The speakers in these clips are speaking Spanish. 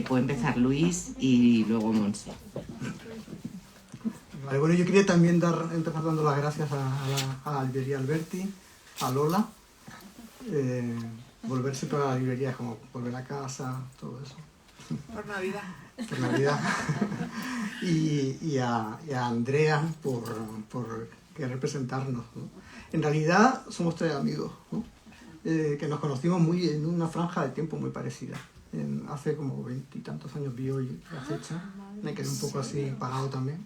puede empezar Luis y luego Montse. Vale, bueno, yo quería también empezar dando las gracias a la librería Alberti, a Lola. Volver siempre a la librería es como volver a casa, todo eso. Por Navidad. Por Navidad. y a Andrea por querer presentarnos, ¿no? En realidad somos tres amigos, ¿no? Que nos conocimos en una franja de tiempo muy parecida. Hace como 20 y tantos años vi hoy la fecha, me quedé un poco así pagado también.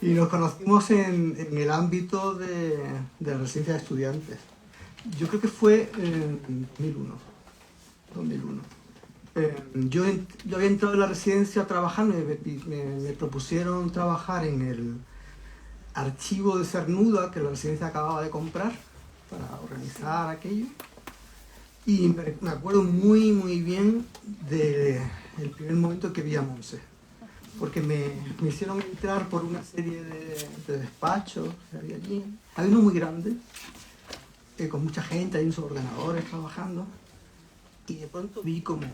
Y nos conocimos en el ámbito de residencia de estudiantes. Yo creo que fue en 2001. Yo había entrado en la residencia a trabajar, me propusieron trabajar en el archivo de Cernuda que la residencia acababa de comprar para organizar aquello. Y me acuerdo muy bien del primer momento que vi a Montse, porque me hicieron entrar por una serie de despachos que había allí. Había uno muy grande, con mucha gente, hay unos ordenadores trabajando, y de pronto vi como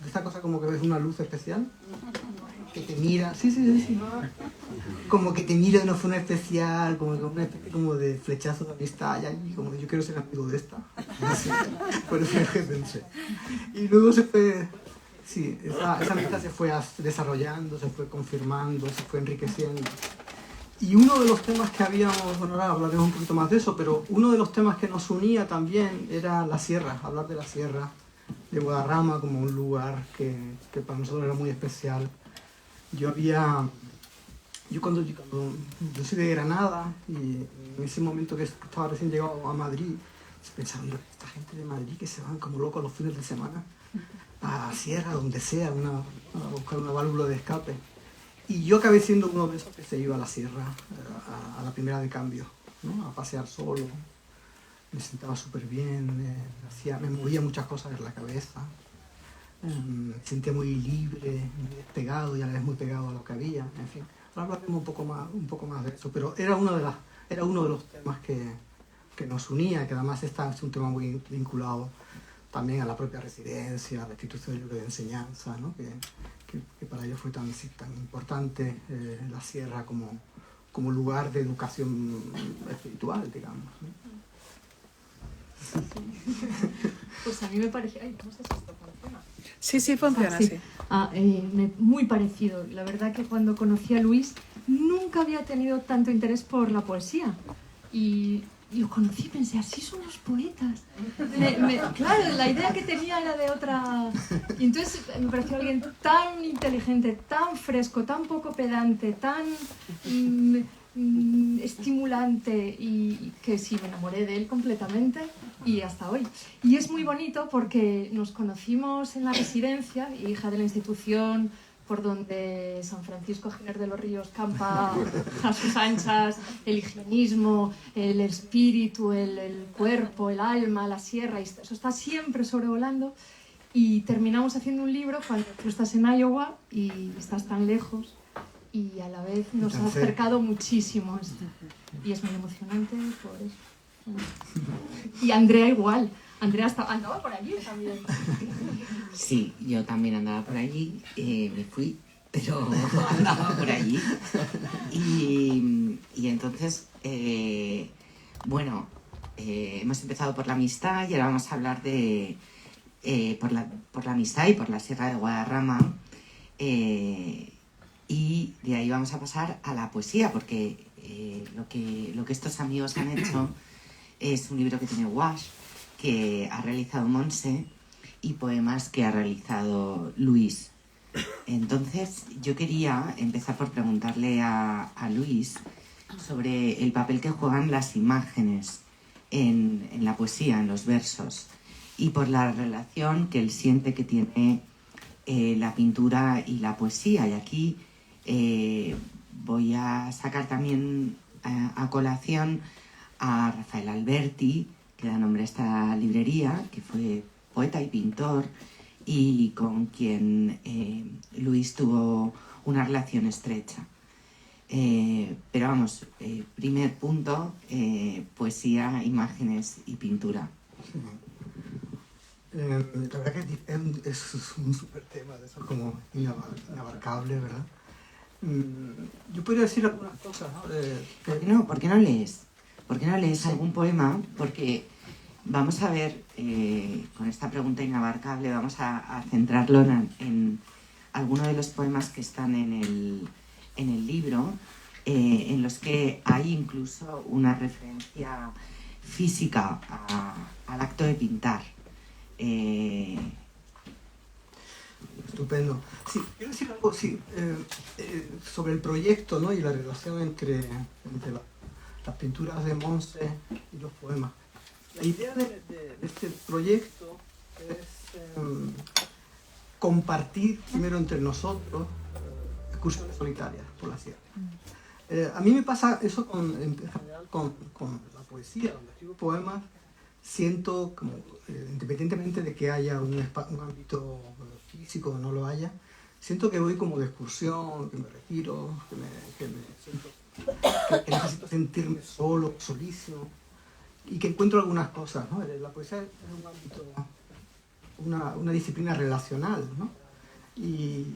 esa cosa como que ves una luz especial, que te mira, sí, como que te mira de una forma especial, como una especie como de flechazo de amistad, y como que yo quiero ser amigo de esta. Así, por eso es que pensé. Y luego se fue, sí, esa amistad se fue desarrollando, se fue confirmando, se fue enriqueciendo. Y uno de los temas que habíamos, bueno, ahora hablaremos un poquito más de eso, pero uno de los temas que nos unía también era la sierra, hablar de la sierra de Guadarrama como un lugar que para nosotros era muy especial. Yo soy de Granada, y en ese momento que estaba recién llegado a Madrid, pensaba, esta gente de Madrid que se van como locos los fines de semana a la sierra, donde sea, a buscar una válvula de escape. Y yo acabé siendo uno de esos que se iba a la sierra, a la primera de cambio, ¿no? A pasear solo. Me sentaba súper bien, me movía muchas cosas en la cabeza. Me sentía muy libre, muy despegado y a la vez muy pegado a lo que había, en fin. Ahora hablaremos un poco más de eso, pero era uno de los temas que nos unía, que además es un tema muy vinculado también a la propia residencia, a la institución libre de enseñanza, ¿no? Que para ellos fue tan importante la sierra como lugar de educación espiritual, digamos, ¿no? Pues a mí me pareció... Ay, no sé si esto funciona. Sí, funciona, sí. Muy parecido. La verdad que cuando conocí a Luis nunca había tenido tanto interés por la poesía. Y lo conocí y pensé, así son los poetas. Claro, la idea que tenía era de otra... Y entonces me pareció alguien tan inteligente, tan fresco, tan poco pedante, tan... estimulante, y que sí, me enamoré de él completamente y hasta hoy. Y es muy bonito porque nos conocimos en la residencia, hija de la institución por donde San Francisco Giner de los Ríos campa a sus anchas, el higienismo, el espíritu, el cuerpo, el alma, la sierra, y eso está siempre sobrevolando. Y terminamos haciendo un libro cuando tú estás en Iowa y estás tan lejos, y a la vez nos ha acercado muchísimo esto. Y es muy emocionante por eso. Y Andrea igual. Andrea andaba por allí también. Sí, yo también andaba por allí, me fui, pero andaba por allí. Y entonces, hemos empezado por la amistad y ahora vamos a hablar de por la amistad y por la Sierra de Guadarrama. Y de ahí vamos a pasar a la poesía, porque lo que estos amigos han hecho es un libro que tiene Wash, que ha realizado Montse, y poemas que ha realizado Luis. Entonces yo quería empezar por preguntarle a Luis sobre el papel que juegan las imágenes en la poesía, en los versos, y por la relación que él siente que tiene la pintura y la poesía. Y aquí voy a sacar también a colación a Rafael Alberti, que da nombre a esta librería, que fue poeta y pintor y con quien Luis tuvo una relación estrecha. Pero vamos, primer punto, poesía, imágenes y pintura. La verdad que es un súper tema, de eso como inabarcable, ¿verdad? Yo podría decir algunas cosas, ¿no? ¿Por qué no lees? ¿Por qué no lees algún poema? Porque vamos a ver, con esta pregunta inabarcable, vamos a centrarlo en algunos de los poemas que están en el libro, en los que hay incluso una referencia física al acto de pintar. Estupendo. Sí, quiero decir algo sobre el proyecto, ¿no? Y la relación entre las pinturas de Montse y los poemas. La idea de este proyecto es compartir primero entre nosotros excursiones solitarias por la sierra. A mí me pasa eso en general con la poesía, cuando escribo poemas. Siento como, independientemente de que haya un ámbito físico o no lo haya, siento que voy como de excursión, que me retiro, que necesito sentirme solo, solísimo, y que encuentro algunas cosas, ¿no? La poesía es un ámbito, una disciplina relacional, ¿no? Y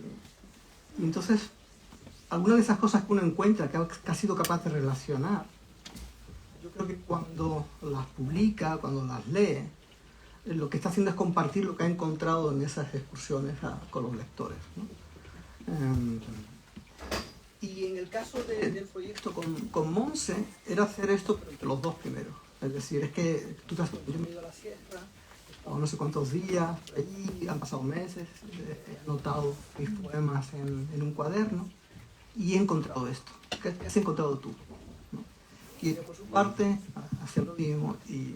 entonces, algunas de esas cosas que uno encuentra, que ha sido capaz de relacionar, yo creo que cuando las publica, cuando las lee, lo que está haciendo es compartir lo que ha encontrado en esas excursiones con los lectores, ¿no? Y en el caso del proyecto con Montse, era hacer esto pero entre los dos primeros. Es decir, es que yo me he ido a la sierra, he estado no sé cuántos días allí, han pasado meses, he anotado mis poemas en un cuaderno y he encontrado esto. ¿Qué has encontrado tú? Y por su parte, hacer lo mismo. Y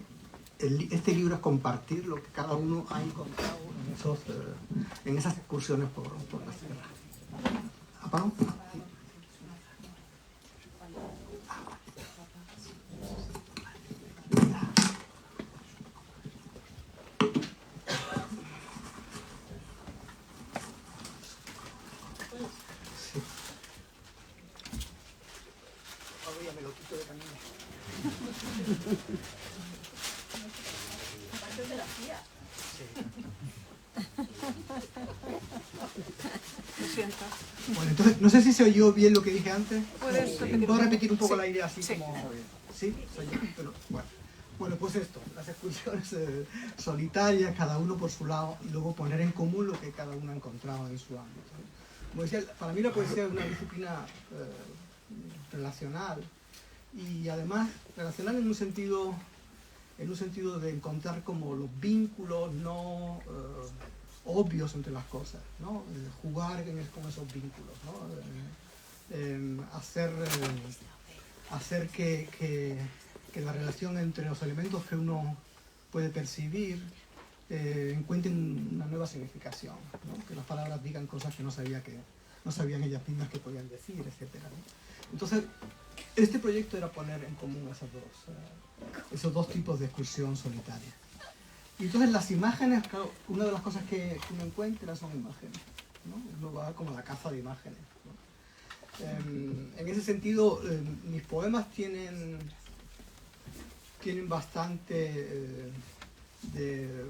este libro es compartir lo que cada uno ha encontrado en esas excursiones por la sierra. ¿Apagón? Ahora ya me lo quito de camino. Lo siento. Bueno, entonces, no sé si se oyó bien lo que dije antes. ¿Puedes repetir? ¿Puedo repetir un poco Sí. la idea así Sí. como...? Sí, soy yo, pero bueno, pues esto, las excursiones solitarias, cada uno por su lado, y luego poner en común lo que cada uno ha encontrado en su ámbito. Como decía, para mí la poesía es una disciplina relacional, y además relacional en un sentido de encontrar como los vínculos no obvios entre las cosas, ¿no? Jugar con esos vínculos, ¿no? Hacer que la relación entre los elementos que uno puede percibir encuentren una nueva significación, ¿no? Que las palabras digan cosas que no sabían ellas mismas que podían decir, etc., ¿no? Entonces, este proyecto era poner en común esos dos tipos de excursión solitaria. Y entonces las imágenes, claro, una de las cosas que uno encuentra son imágenes, ¿no? Uno va como a la caza de imágenes, ¿no? En ese sentido, mis poemas tienen bastante de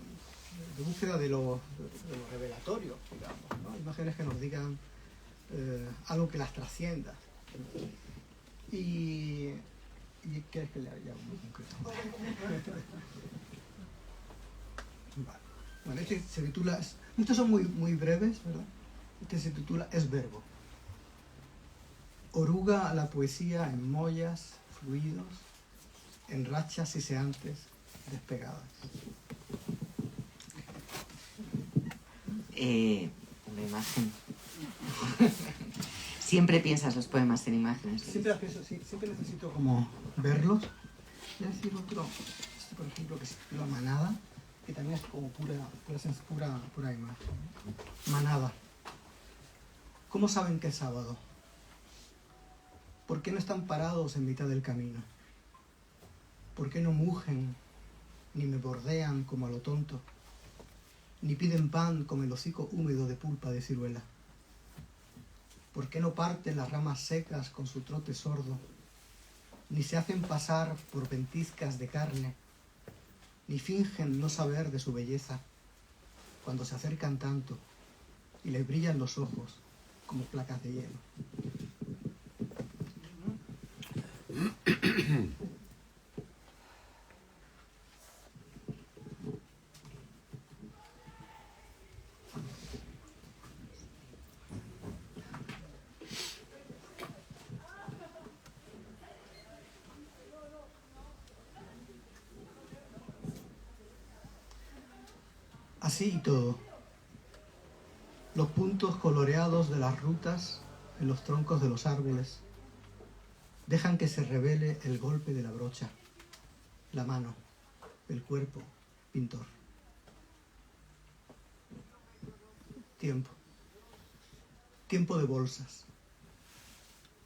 búsqueda de lo revelatorio, digamos, ¿no? Imágenes que nos digan algo que las trascienda. ¿Y quieres que le haya uno concreto? Vale. Bueno, este se titula... Estos son muy breves, ¿verdad? Este se titula Es verbo. Oruga a la poesía en mollas, fluidos, en rachas siseantes, despegadas. Una imagen. Siempre piensas los poemas en imágenes. Siempre necesito como verlos. Voy a decir otro, este por ejemplo, que se titula Manada, que también es como pura imagen. Manada. ¿Cómo saben que es sábado? ¿Por qué no están parados en mitad del camino? ¿Por qué no mugen, ni me bordean como a lo tonto? Ni piden pan con el hocico húmedo de pulpa de ciruela. ¿Por qué no parten las ramas secas con su trote sordo? Ni se hacen pasar por ventiscas de carne, ni fingen no saber de su belleza, cuando se acercan tanto y les brillan los ojos como placas de hielo. Así y todo, los puntos coloreados de las rutas en los troncos de los árboles dejan que se revele el golpe de la brocha, la mano, el cuerpo, pintor. Tiempo. Tiempo de bolsas.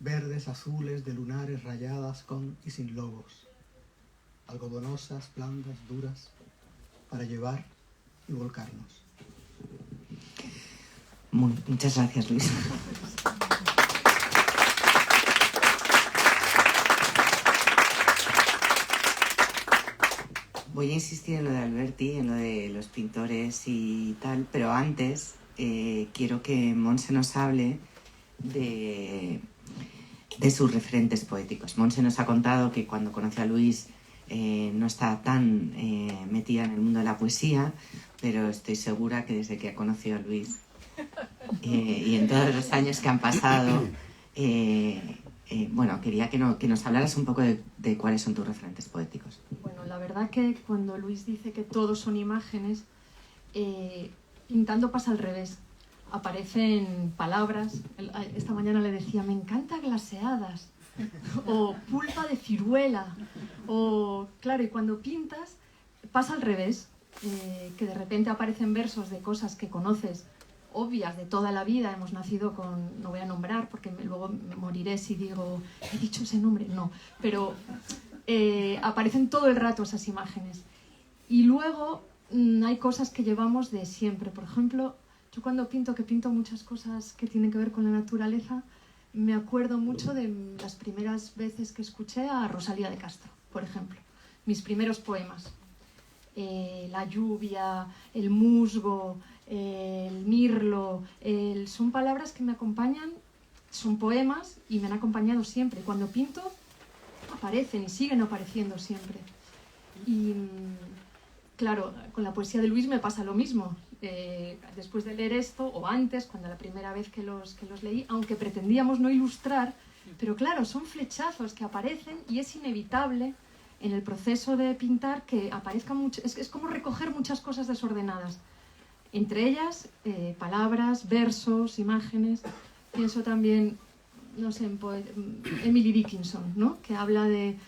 Verdes, azules, de lunares rayadas con y sin logos. Algodonosas, blandas, duras, para llevar y volcarnos. Muchas gracias, Luis. Voy a insistir en lo de Alberti, en lo de los pintores y tal, pero antes quiero que Montse nos hable de sus referentes poéticos. Montse nos ha contado que cuando conoció a Luis no está tan metida en el mundo de la poesía, pero estoy segura que desde que ha conocido a Luis y en todos los años que han pasado, bueno, quería que nos hablaras un poco de cuáles son tus referentes poéticos. Bueno, la verdad que cuando Luis dice que todos son imágenes, pintando pasa al revés. Aparecen palabras. Esta mañana le decía, me encanta glaseadas, o pulpa de ciruela, o claro, y cuando pintas pasa al revés, que de repente aparecen versos de cosas que conoces, obvias de toda la vida. Hemos nacido con, no voy a nombrar porque luego me moriré si digo, he dicho ese nombre, no, pero aparecen todo el rato esas imágenes. Y luego hay cosas que llevamos de siempre. Por ejemplo, yo cuando pinto, que pinto muchas cosas que tienen que ver con la naturaleza, me acuerdo mucho de las primeras veces que escuché a Rosalía de Castro, por ejemplo. Mis primeros poemas. La lluvia, el musgo, el mirlo, son palabras que me acompañan, son poemas y me han acompañado siempre. Cuando pinto aparecen y siguen apareciendo siempre. Y claro, con la poesía de Luis me pasa lo mismo. Después de leer esto, o antes, cuando la primera vez que los leí, aunque pretendíamos no ilustrar, pero claro, son flechazos que aparecen y es inevitable en el proceso de pintar que aparezcan mucho. Es como recoger muchas cosas desordenadas. Entre ellas, palabras, versos, imágenes. Pienso también, no sé, en Emily Dickinson, ¿no? Que habla de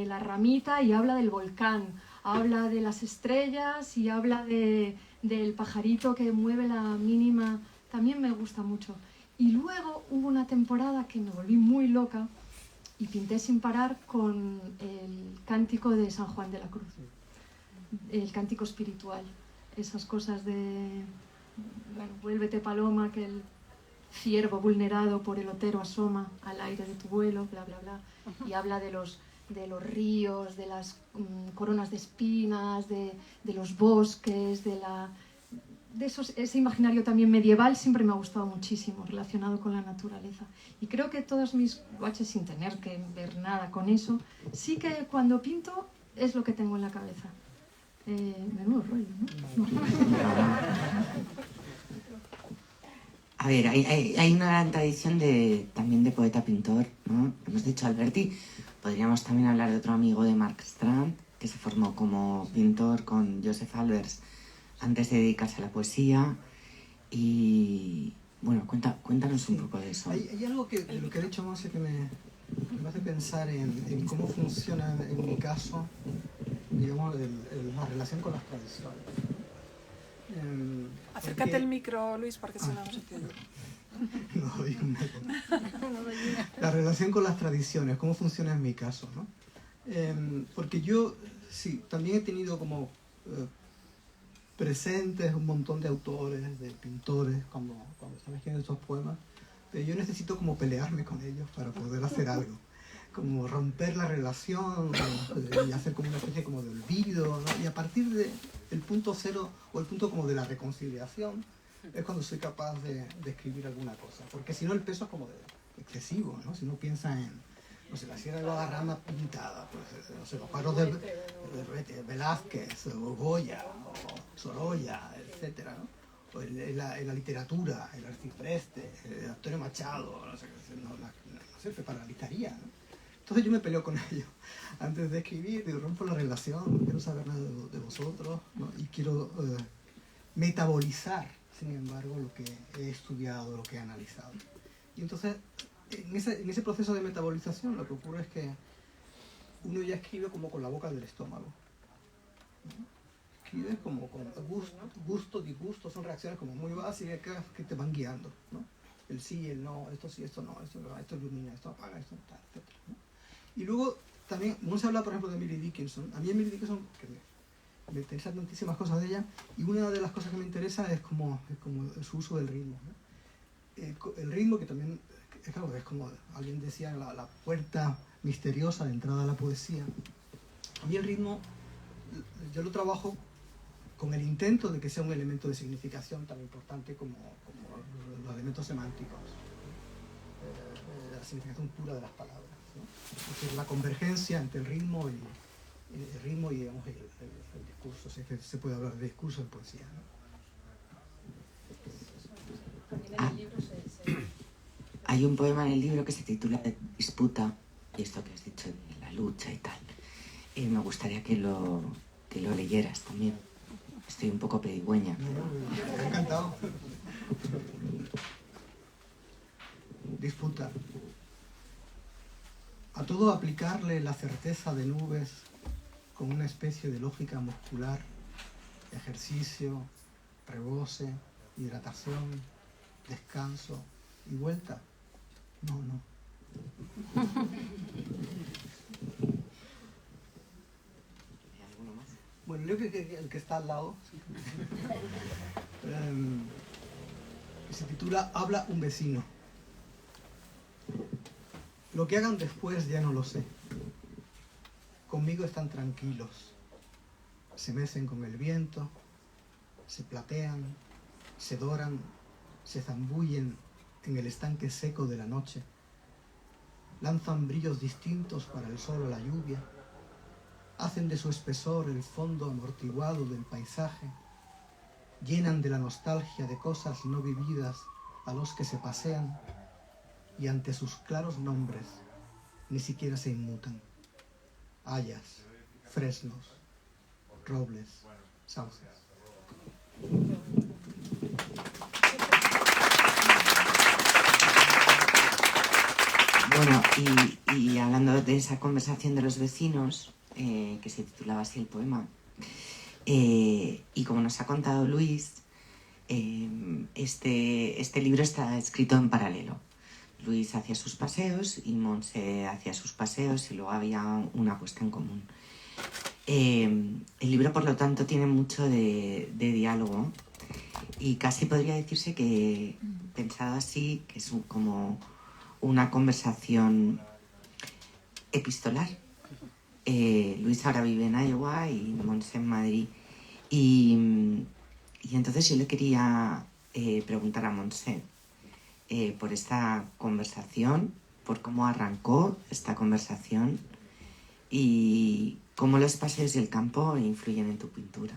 la ramita y habla del volcán, habla de las estrellas y habla del pajarito que mueve la mínima. También me gusta mucho. Y luego hubo una temporada que me volví muy loca y pinté sin parar con el cántico de San Juan de la Cruz, el cántico espiritual. Esas cosas de, bueno, vuélvete paloma, que el ciervo vulnerado por el otero asoma al aire de tu vuelo, bla, bla, bla. Y habla de los ríos, de las coronas de espinas, de los bosques, ese imaginario también medieval siempre me ha gustado muchísimo, relacionado con la naturaleza. Y creo que todos mis guaches, sin tener que ver nada con eso, sí que cuando pinto es lo que tengo en la cabeza. Menudo rollo, ¿no? A ver, hay una gran tradición también de poeta-pintor, ¿no? Hemos dicho Alberti, podríamos también hablar de otro amigo de Mark Strand, que se formó como pintor con Joseph Albers antes de dedicarse a la poesía. Y bueno, cuéntanos un poco de eso. Hay algo de lo que ha dicho Monse que me hace pensar en cómo funciona, en mi caso, digamos, la relación con las tradiciones. Acércate el micro, Luis, porque si no se te oye. No doy un eco. La relación con las tradiciones, cómo funciona en mi caso, ¿no? Porque yo, sí, también he tenido como presentes un montón de autores, de pintores, cuando estaba escribiendo estos poemas, pero yo necesito como pelearme con ellos para poder hacer algo, como romper la relación y hacer como una especie como de olvido, ¿no? Y a partir de el punto cero o el punto como de la reconciliación es cuando soy capaz de escribir alguna cosa. Porque si no, el peso es como excesivo, ¿no? Si uno piensa en, no sé, la Sierra de Guadarrama pintada, pues, no sé, los cuadros de Velázquez, o Goya, o Sorolla, etcétera, ¿no? O en la literatura, el Arcipreste, Antonio Machado, no sé, no sé, me paralizaría, ¿no? Entonces yo me peleo con ellos. Antes de escribir, digo, rompo la relación, no quiero saber nada de vosotros, ¿no? Y quiero metabolizar, sin embargo, lo que he estudiado, lo que he analizado. Y entonces, en ese proceso de metabolización, lo que ocurre es que uno ya escribe como con la boca del estómago, ¿no? Escribes como con gusto, disgusto, son reacciones como muy básicas que te van guiando, ¿no? El sí, el no, esto sí, esto no, esto ilumina, esto apaga, esto tal, etc., ¿no? Y luego también, no se habla por ejemplo de Emily Dickinson. A mí Emily Dickinson, que me interesan tantísimas cosas de ella, y una de las cosas que me interesa es como su uso del ritmo, ¿no? El ritmo que también, claro, es como alguien decía, la puerta misteriosa de entrada a la poesía. A mí el ritmo, yo lo trabajo con el intento de que sea un elemento de significación tan importante como los elementos semánticos, la significación pura de las palabras, ¿no? Es decir, la convergencia entre el ritmo y digamos, el discurso. Así que se puede hablar de discurso en poesía, ¿no? También en el libro Hay un poema en el libro que se titula Disputa, y esto que has dicho de la lucha y tal. Me gustaría que lo leyeras también. Estoy un poco pedigüeña. Me ha encantado. Disputa. A todo aplicarle la certeza de nubes con una especie de lógica muscular, ejercicio, rebose, hidratación, descanso y vuelta. No. Bueno, leo que el que está al lado, que se titula Habla un vecino. Lo que hagan después ya no lo sé. Conmigo están tranquilos. Se mecen con el viento, se platean, se doran, se zambullen en el estanque seco de la noche. Lanzan brillos distintos para el sol o la lluvia. Hacen de su espesor el fondo amortiguado del paisaje. Llenan de la nostalgia de cosas no vividas a los que se pasean. Y ante sus claros nombres ni siquiera se inmutan. Hayas, fresnos, robles, sauces. Bueno, y hablando de esa conversación de los vecinos, que se titulaba así el poema, y como nos ha contado Luis, este libro está escrito en paralelo. Luis hacía sus paseos y Montse hacía sus paseos y luego había una puesta en común. El libro, por lo tanto, tiene mucho de diálogo y casi podría decirse que, pensado así, que es como una conversación epistolar. Luis ahora vive en Iowa y Montse en Madrid. Y entonces yo le quería preguntar a Montse por esta conversación, por cómo arrancó esta conversación y cómo los paseos y el campo influyen en tu pintura.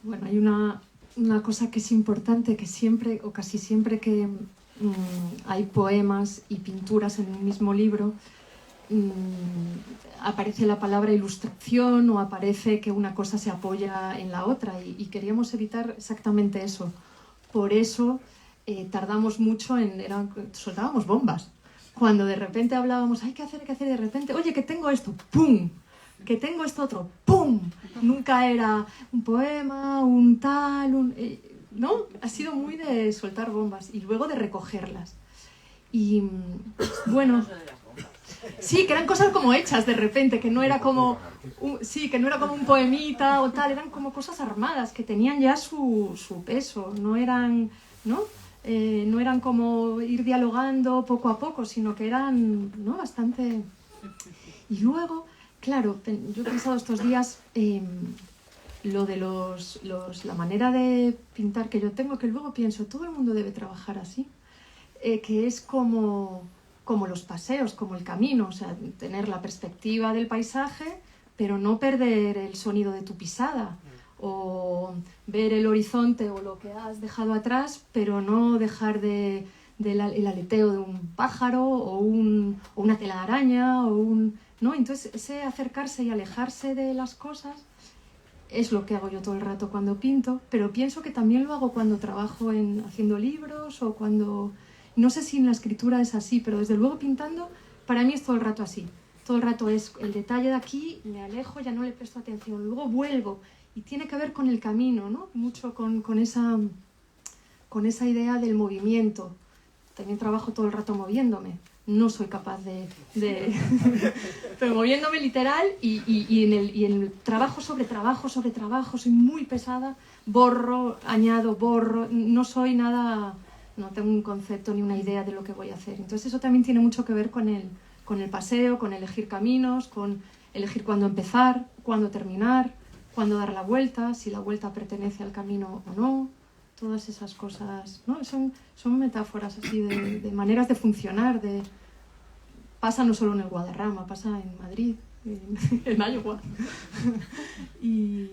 Bueno, hay una cosa que es importante, que siempre o casi siempre que hay poemas y pinturas en un mismo libro, aparece la palabra ilustración o aparece que una cosa se apoya en la otra y queríamos evitar exactamente eso. Por eso tardamos mucho soltábamos bombas. Cuando de repente hablábamos, hay que hacer, y de repente, oye, que tengo esto, ¡pum! Que tengo esto otro, ¡pum! Nunca era un poema, un tal, ¿no? Ha sido muy de soltar bombas y luego de recogerlas. Y bueno, sí, que eran cosas como hechas de repente, que no era como que no era como un poemita o tal, eran como cosas armadas que tenían ya su peso, no eran, ¿no? No eran como ir dialogando poco a poco, sino que eran, ¿no? Bastante. Y luego Claro, yo he pensado estos días lo de la manera de pintar que yo tengo, que luego pienso, todo el mundo debe trabajar así, que es como los paseos, como el camino, o sea, tener la perspectiva del paisaje, pero no perder el sonido de tu pisada, o ver el horizonte o lo que has dejado atrás, pero no dejar el aleteo de un pájaro o una telaraña ¿no? Entonces ese acercarse y alejarse de las cosas es lo que hago yo todo el rato cuando pinto, pero pienso que también lo hago cuando trabajo haciendo libros o cuando... No sé si en la escritura es así, pero desde luego pintando para mí es todo el rato así. Todo el rato es el detalle de aquí, me alejo, ya no le presto atención, luego vuelvo y tiene que ver con el camino, ¿no? Mucho con esa idea del movimiento. También trabajo todo el rato moviéndome. No soy capaz de pero moviéndome literal y en el trabajo sobre trabajo, soy muy pesada, borro, añado, borro, no soy nada, no tengo un concepto ni una idea de lo que voy a hacer. Entonces eso también tiene mucho que ver con el paseo, con elegir caminos, con elegir cuándo empezar, cuándo terminar, cuándo dar la vuelta, si la vuelta pertenece al camino o no. Todas esas cosas, ¿no? Son metáforas así de maneras de funcionar, pasa no solo en el Guadarrama, pasa en Madrid, en Iowa. Y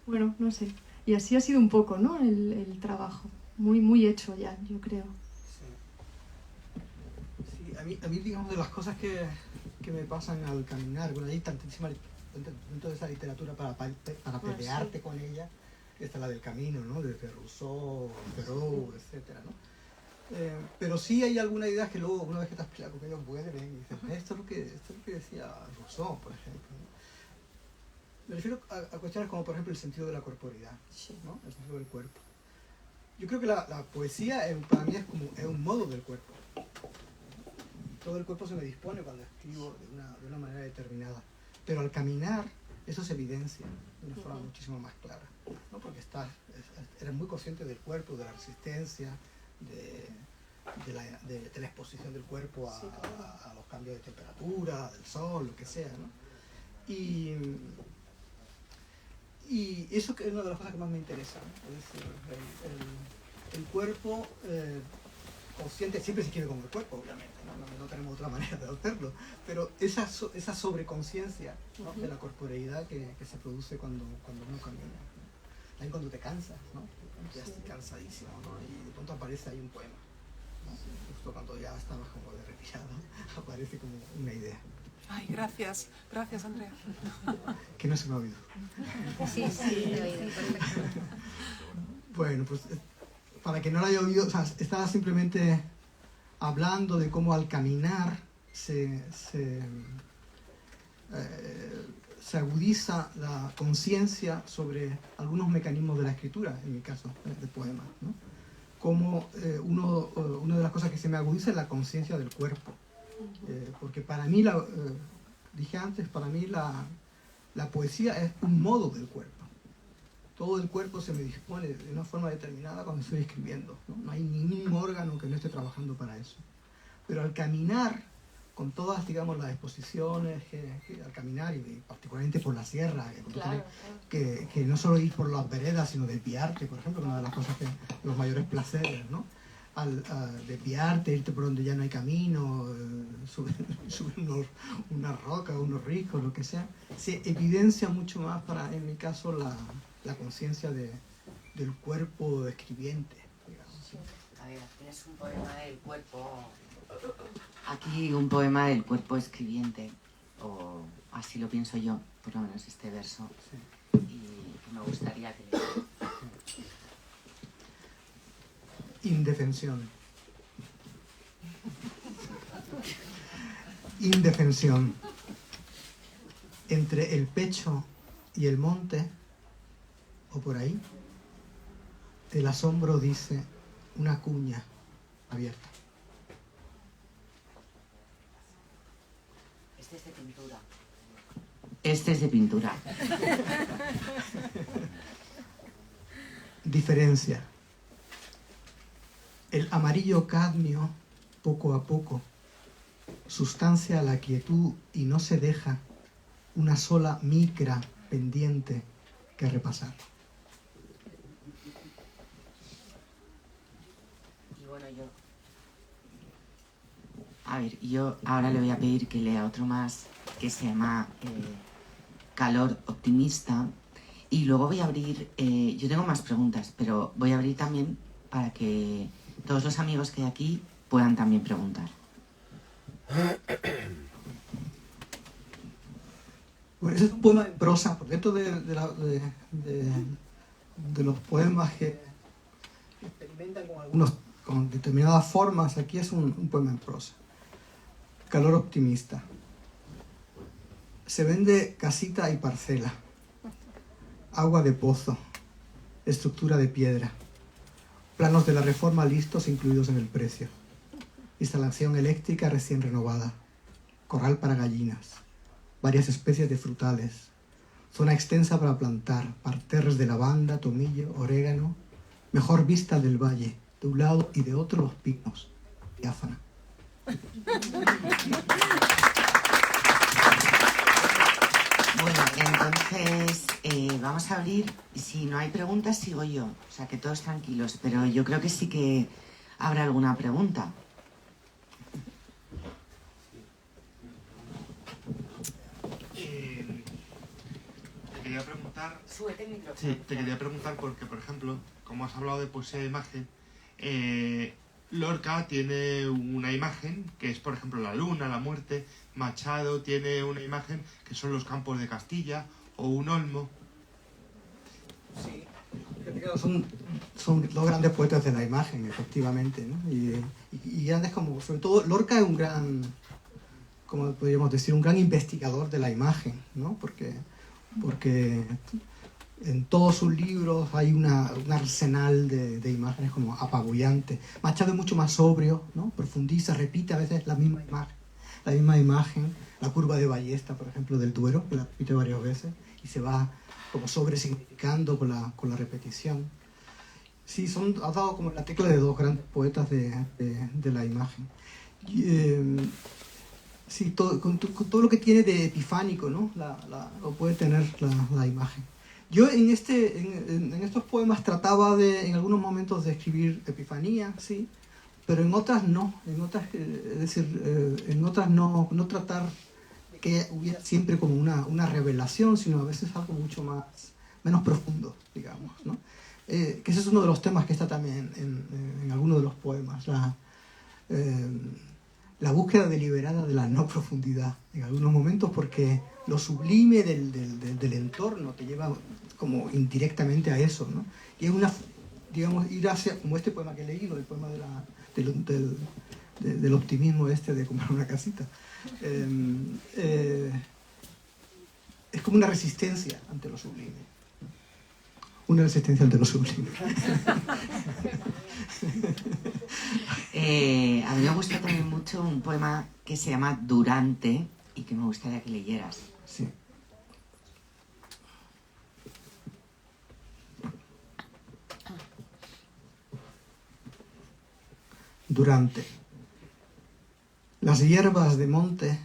bueno, no sé. Y así ha sido un poco, ¿no? El trabajo. Muy, muy hecho ya, yo creo. Sí, a mí digamos, de las cosas que me pasan al caminar, bueno, hay tantísima dentro de esa literatura para pelearte con ella. Esta es la del camino, ¿no? Desde Rousseau, Thoreau, etcétera, ¿no? Pero sí hay algunas ideas que luego, una vez que te has peleado con ellos, vuelven y dicen, esto es lo que decía Rousseau, por ejemplo, ¿no? Me refiero a cuestiones como, por ejemplo, el sentido de la corporeidad, ¿no? El sentido del cuerpo. Yo creo que la poesía para mí es un modo del cuerpo. Todo el cuerpo se me dispone cuando escribo de una manera determinada. Pero al caminar, eso se evidencia de una forma muchísimo más clara, ¿no? Porque eres muy consciente del cuerpo, de la resistencia, de la exposición del cuerpo a los cambios de temperatura, del sol, lo que sea, ¿no? Y eso que es una de las cosas que más me interesa, ¿no? Es decir, el cuerpo consciente siempre se quiere con el cuerpo, obviamente, no tenemos otra manera de hacerlo, pero esa sobreconciencia, ¿no? De la corporeidad que se produce cuando uno camina, ¿no? También cuando te cansas, ¿no? Ya estás cansadísimo, ¿no? Y de pronto aparece ahí un poema, ¿no? Justo cuando ya estabas como de retirado, aparece como una idea. Ay, gracias Andrea. Que no se me ha oído. Sí, te he oído, perfecto. Bueno, pues para que no lo haya oído, o sea, estaba simplemente hablando de cómo al caminar se agudiza la conciencia sobre algunos mecanismos de la escritura, en mi caso, de poemas, ¿no? Como una de las cosas que se me agudiza es la conciencia del cuerpo. Porque para mí, dije antes, para mí la poesía es un modo del cuerpo. Todo el cuerpo se me dispone de una forma determinada cuando estoy escribiendo, ¿no? No hay ningún órgano que no esté trabajando para eso. Pero al caminar, con todas, digamos, las exposiciones que al caminar, y particularmente por la sierra, que no solo ir por las veredas, sino desviarte, por ejemplo, una de las cosas los mayores placeres, ¿no? Al desviarte, irte por donde ya no hay camino, subir unas rocas, unos riscos, lo que sea, se evidencia mucho más, en mi caso, la conciencia del cuerpo escribiente, digamos. A ver, tienes un poema del cuerpo, aquí un poema del cuerpo escribiente, o así lo pienso yo, por lo menos este verso, sí. Y me gustaría que... Indefensión. Indefensión. Entre el pecho y el monte, o por ahí, el asombro dice una cuña abierta. Este es de pintura. Este es de pintura. Diferencia. El amarillo cadmio, poco a poco, sustancia la quietud y no se deja una sola micra pendiente que repasar. Y bueno, yo ahora le voy a pedir que lea otro más que se llama Calor Optimista. Y luego voy a abrir, yo tengo más preguntas, pero voy a abrir también para que todos los amigos que hay aquí puedan también preguntar. Bueno, ese es un poema en prosa, porque dentro de los poemas que experimentan con determinadas formas, aquí es un poema en prosa. Calor optimista. Se vende casita y parcela, agua de pozo, estructura de piedra, planos de la reforma listos incluidos en el precio, instalación eléctrica recién renovada, corral para gallinas, varias especies de frutales, zona extensa para plantar, parterres de lavanda, tomillo, orégano, mejor vista del valle, de un lado y de otro los pinos, diáfana. Bueno, entonces vamos a abrir, si no hay preguntas sigo yo, o sea que todos tranquilos, pero yo creo que sí que habrá alguna pregunta. Te quería preguntar porque, por ejemplo, como has hablado de poesía de imagen, Lorca tiene una imagen que es, por ejemplo, la luna, la muerte. Machado tiene una imagen que son los campos de Castilla o un olmo. Sí, son dos grandes poetas de la imagen, efectivamente, ¿no? Y grandes como, sobre todo, Lorca es un gran, como podríamos decir, un gran investigador de la imagen, ¿no? Porque en todos sus libros hay un arsenal de imágenes como apabullante. Machado es mucho más sobrio, ¿no? Profundiza, repite a veces la misma imagen, la curva de ballesta, por ejemplo, del Duero, que la repite varias veces y se va como sobresignificando con la repetición. Sí, ha dado como la tecla de dos grandes poetas de la imagen. Sí, con todo lo que tiene de epifánico, ¿no? Lo puede tener la imagen. Yo en estos poemas trataba en algunos momentos de escribir epifanía, sí, pero en otras no, en otras no tratar de que hubiera siempre como una revelación, sino a veces algo mucho menos profundo, digamos, ¿no? Que ese es uno de los temas que está también en algunos de los poemas, la búsqueda deliberada de la no profundidad en algunos momentos, porque lo sublime del entorno te lleva como indirectamente a eso, ¿no? Y es digamos, ir hacia, como este poema que he leído, el poema del optimismo de comprar una casita. Es como una resistencia ante lo sublime. Una resistencia ante lo sublime. A mí me gusta también mucho un poema que se llama Durante y que me gustaría que leyeras. Sí. Durante. Las hierbas de monte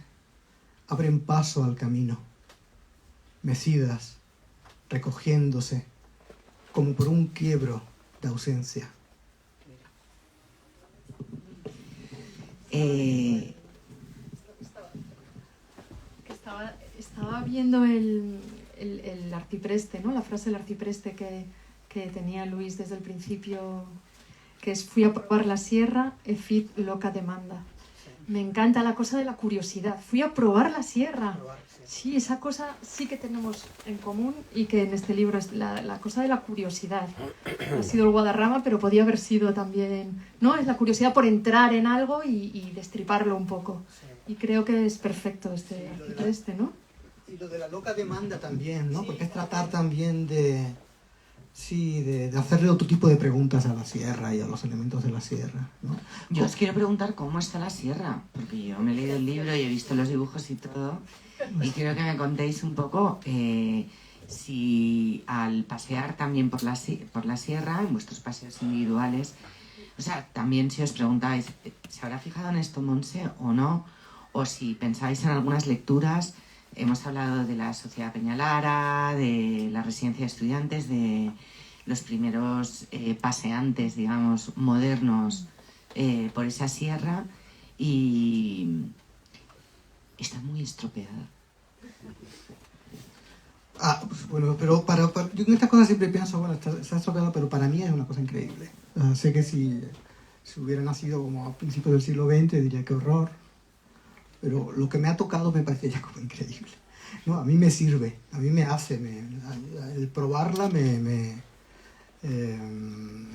abren paso al camino, mecidas, recogiéndose, como por un quiebro de ausencia. Estaba viendo el arcipreste, ¿no? La frase del arcipreste que tenía Luis desde el principio, que es: fui a probar la sierra, e fit loca demanda. Me encanta la cosa de la curiosidad. Fui a probar la sierra. Sí, esa cosa sí que tenemos en común y que en este libro es la cosa de la curiosidad. Ha sido el Guadarrama, pero podía haber sido también, ¿no? Es la curiosidad por entrar en algo y destriparlo un poco. Y creo que es perfecto ¿no? Y lo de la loca demanda también, ¿no? Porque es tratar también de hacerle otro tipo de preguntas a la sierra y a los elementos de la sierra, ¿no? Yo os quiero preguntar cómo está la sierra, porque yo me he leído el libro y he visto los dibujos y todo, y quiero que me contéis un poco si al pasear también por la sierra, en vuestros paseos individuales, o sea, también si os preguntáis, ¿se habrá fijado en esto Montse o no? O si pensáis en algunas lecturas hemos hablado de la Sociedad Peñalara, de la residencia de estudiantes, de los primeros paseantes, digamos, modernos por esa sierra, y está muy estropeada. Pues bueno, pero yo en estas cosas siempre pienso, bueno, está estropeado, pero para mí es una cosa increíble. Sé que si hubiera nacido como a principios del siglo XX diría qué horror, pero lo que me ha tocado me parece ya como increíble, ¿no? A mí me sirve, a mí me hace, el probarla me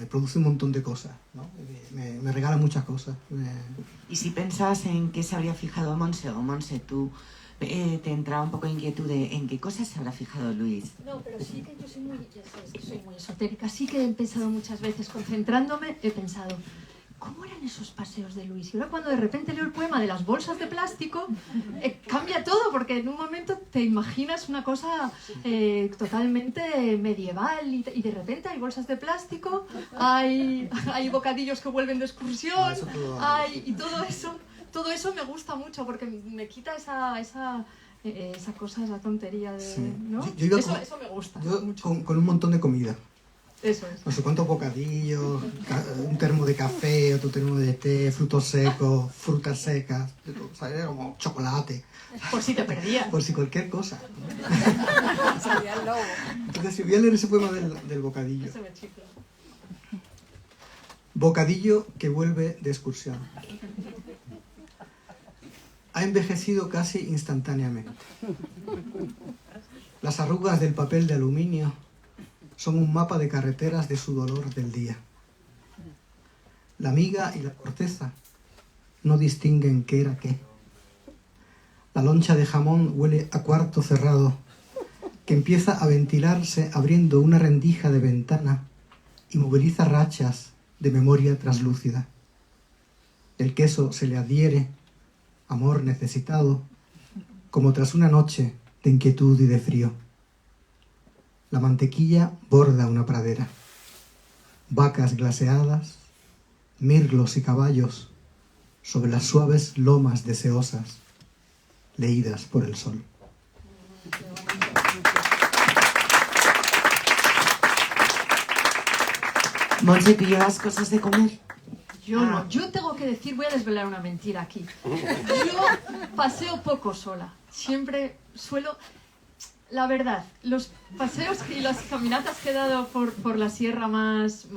produce un montón de cosas, ¿no? Me regala muchas cosas. Y si pensás en qué se habría fijado Montse, o Montse, tú te entraba un poco de inquietud de en qué cosas se habrá fijado Luis. No, pero sí que yo soy muy, ya sabes que soy muy esotérica, sí que he pensado muchas veces, concentrándome, he pensado, ¿cómo eran esos paseos de Luis? Y ahora cuando de repente leo el poema de las bolsas de plástico, cambia todo, porque en un momento te imaginas una cosa totalmente medieval y de repente hay bolsas de plástico, hay bocadillos que vuelven de excursión, y todo eso me gusta mucho porque me quita esa cosa, esa tontería de... Sí. ¿no? Eso me gusta mucho. Con un montón de comida. Eso es. No sé cuántos bocadillos, un termo de café, otro termo de té, frutos secos, frutas secas, ¿sabes? Como chocolate. Por si te perdías. Por si cualquier cosa. Salía el lobo. Entonces, si voy a leer ese poema del bocadillo. Eso me chifla. Bocadillo que vuelve de excursión. Ha envejecido casi instantáneamente. Las arrugas del papel de aluminio son un mapa de carreteras de su dolor del día. La miga y la corteza no distinguen qué era qué. La loncha de jamón huele a cuarto cerrado, que empieza a ventilarse abriendo una rendija de ventana y moviliza rachas de memoria traslúcida. El queso se le adhiere, amor necesitado, como tras una noche de inquietud y de frío. La mantequilla borda una pradera. Vacas glaseadas, mirlos y caballos sobre las suaves lomas deseosas, leídas por el sol. Montse, ¿tú llevas cosas de comer? Yo no, yo tengo que decir, voy a desvelar una mentira aquí. Yo paseo poco sola. Siempre suelo... La verdad, los paseos y las caminatas que he dado por la sierra más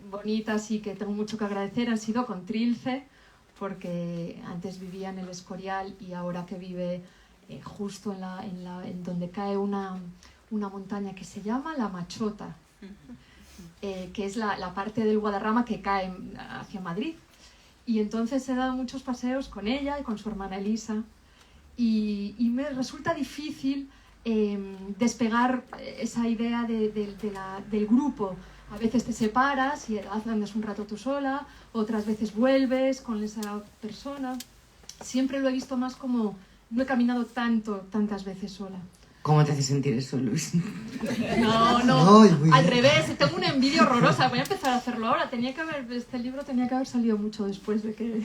bonitas y que tengo mucho que agradecer han sido con Trilce, porque antes vivía en el Escorial y ahora que vive justo en donde cae una montaña que se llama La Machota, que es la parte del Guadarrama que cae hacia Madrid. Y entonces he dado muchos paseos con ella y con su hermana Elisa y me resulta difícil despegar esa idea del grupo. A veces te separas y andas un rato tú sola, otras veces vuelves con esa persona. Siempre lo he visto más como, no he caminado tantas veces sola. ¿Cómo te hace sentir eso, Luis? No, al revés, tengo una envidia horrorosa. Voy a empezar a hacerlo ahora. Este libro tenía que haber salido mucho después de que...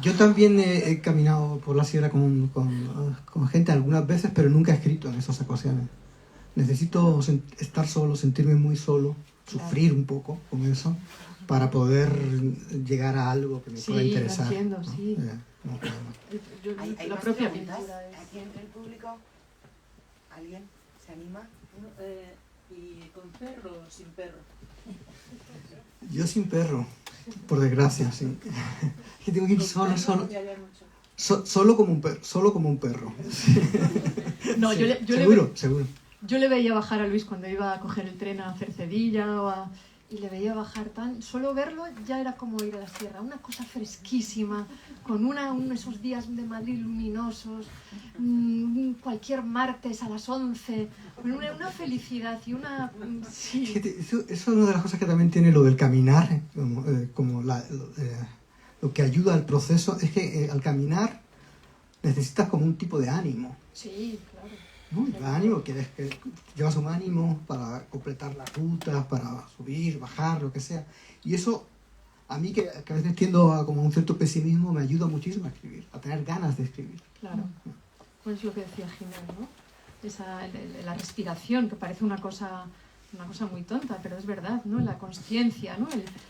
Yo también he caminado por la sierra con gente algunas veces, pero nunca he escrito en esas ocasiones. Necesito estar solo, sentirme muy solo, sufrir un poco con eso, para poder llegar a algo que me pueda interesar. Sí, lo entiendo, ¿no? sí. ¿Hay La más propia preguntas pintura es... aquí entre el público? ¿Alguien se anima? ¿Y con perro o sin perro? Yo sin perro, por desgracia, sí. Es que tengo que ir solo. Solo como un perro. No, sí, seguro. Seguro. Yo le veía bajar a Luis cuando iba a coger el tren a Cercedilla y le veía bajar solo verlo ya era como ir a la sierra, una cosa fresquísima, con esos días de Madrid luminosos, cualquier martes a las 11, una felicidad y una... Sí. Eso es una de las cosas que también tiene lo del caminar, lo que ayuda al proceso, es que al caminar necesitas como un tipo de ánimo. Sí, claro. ¿No? El ánimo, que llevas un ánimo para completar las rutas, para subir, bajar, lo que sea. Y eso, a mí que a veces tiendo a como un cierto pesimismo, me ayuda muchísimo a escribir, a tener ganas de escribir. Claro. pues lo que decía Jiménez, ¿no? La respiración, que parece una cosa muy tonta, pero es verdad, ¿no? La consciencia, ¿no?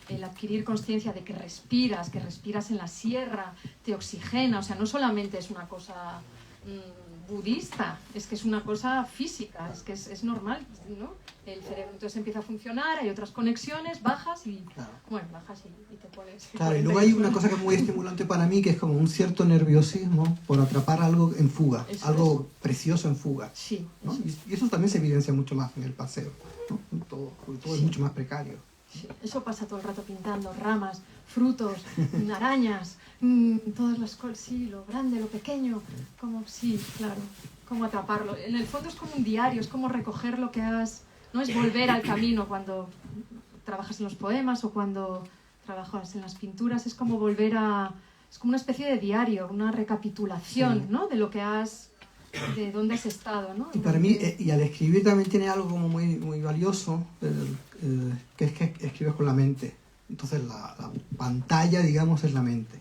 El adquirir consciencia de que respiras en la sierra, te oxigena, o sea, no solamente es una cosa budista, es que es una cosa física, es que es normal, ¿no? El cerebro entonces empieza a funcionar, hay otras conexiones, bajas y te pones... Claro, y luego hay una cosa que es muy estimulante para mí, que es como un cierto nerviosismo por atrapar algo en fuga, algo precioso en fuga. Sí. ¿No? Y eso también se evidencia mucho más en el paseo, ¿no? Todo es mucho más precario. Sí. Eso pasa todo el rato pintando ramas, frutos, arañas, todas las cosas, sí, lo grande, lo pequeño, como, sí, claro, cómo atraparlo. En el fondo es como un diario, es como recoger lo que has... No es volver al camino cuando trabajas en los poemas o cuando trabajas en las pinturas, es como volver a... Es como una especie de diario, una recapitulación, ¿no? De lo que has... de dónde has estado, ¿no? Y para mí, y al escribir también tiene algo como muy, muy valioso, que es que escribes con la mente. Entonces la pantalla, digamos, es la mente.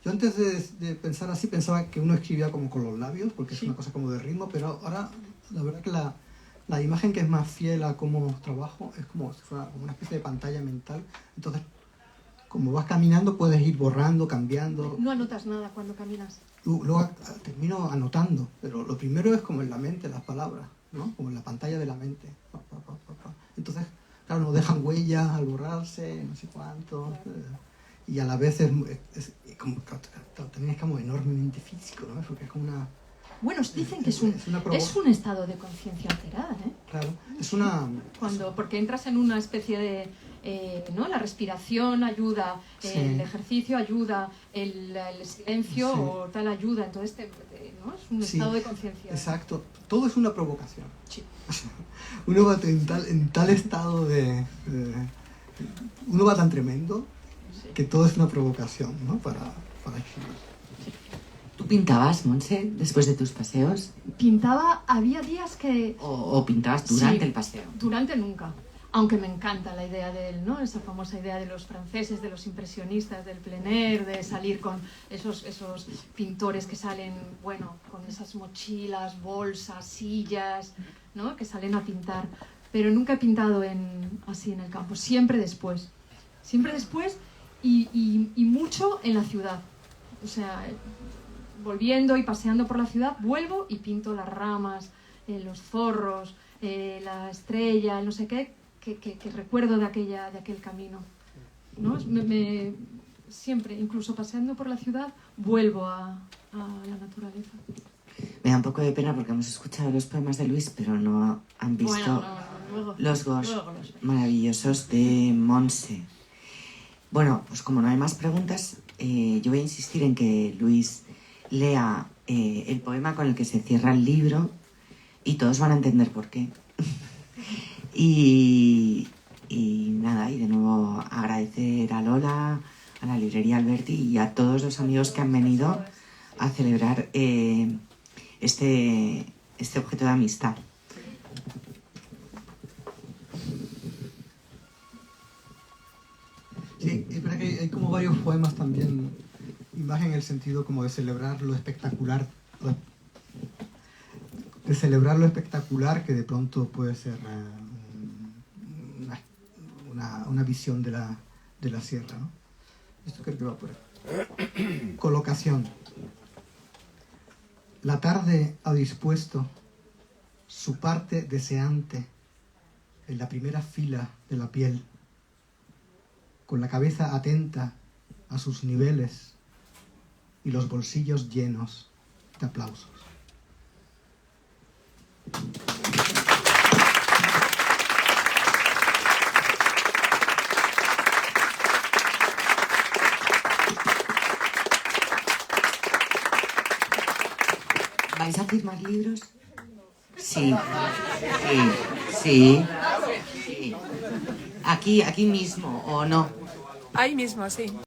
Yo antes de pensar así pensaba que uno escribía como con los labios, porque es una cosa como de ritmo, pero ahora la verdad que la imagen que es más fiel a cómo trabajo es como si fuera como una especie de pantalla mental. Entonces, como vas caminando puedes ir borrando, cambiando. No anotas nada cuando caminas. Luego termino anotando, pero lo primero es como en la mente, las palabras, ¿no? Como en la pantalla de la mente. Entonces, claro, no dejan huellas al borrarse, no sé cuánto, y a la vez es como, también es como enormemente físico, ¿no? Porque es como una... Bueno, dicen que es un estado de conciencia alterada, ¿eh? Claro, es una... Porque entras en una especie de... ¿no? La respiración ayuda, el ejercicio ayuda, el silencio o tal ayuda, entonces ¿no? Es un estado de conciencia. Exacto, todo es una provocación. Sí. Uno va en tal estado de uno va tan tremendo que todo es una provocación, ¿no? para escribir. ¿Tú pintabas, Montse, después de tus paseos? Pintaba, había días que... ¿O pintabas durante el paseo? Durante nunca. Aunque me encanta la idea ¿no? Esa famosa idea de los franceses, de los impresionistas, del plein air, de salir con esos pintores que salen, bueno, con esas mochilas, bolsas, sillas, ¿no? Que salen a pintar. Pero nunca he pintado así en el campo, siempre después. Siempre después y mucho en la ciudad. O sea, volviendo y paseando por la ciudad, vuelvo y pinto las ramas, los zorros, la estrella, el no sé qué, que recuerdo de aquel camino, ¿no? Siempre, incluso paseando por la ciudad, vuelvo a la naturaleza. Me da un poco de pena porque hemos escuchado los poemas de Luis, pero no han visto los gos maravillosos de Montse. Bueno, pues como no hay más preguntas, yo voy a insistir en que Luis lea el poema con el que se cierra el libro y todos van a entender por qué. Y nada, y de nuevo agradecer a Lola, a la librería Alberti y a todos los amigos que han venido a celebrar este objeto de amistad. Sí, es verdad que hay como varios poemas también, y más en el sentido como de celebrar lo espectacular, que de pronto puede ser una visión de la sierra, ¿no? Esto creo que va por ahí. Colocación. La tarde ha dispuesto su parte deseante en la primera fila de la piel, con la cabeza atenta a sus niveles y los bolsillos llenos de aplausos. ¿Vais a firmar libros? Sí. Sí. Aquí mismo, ¿o no? Ahí mismo, sí.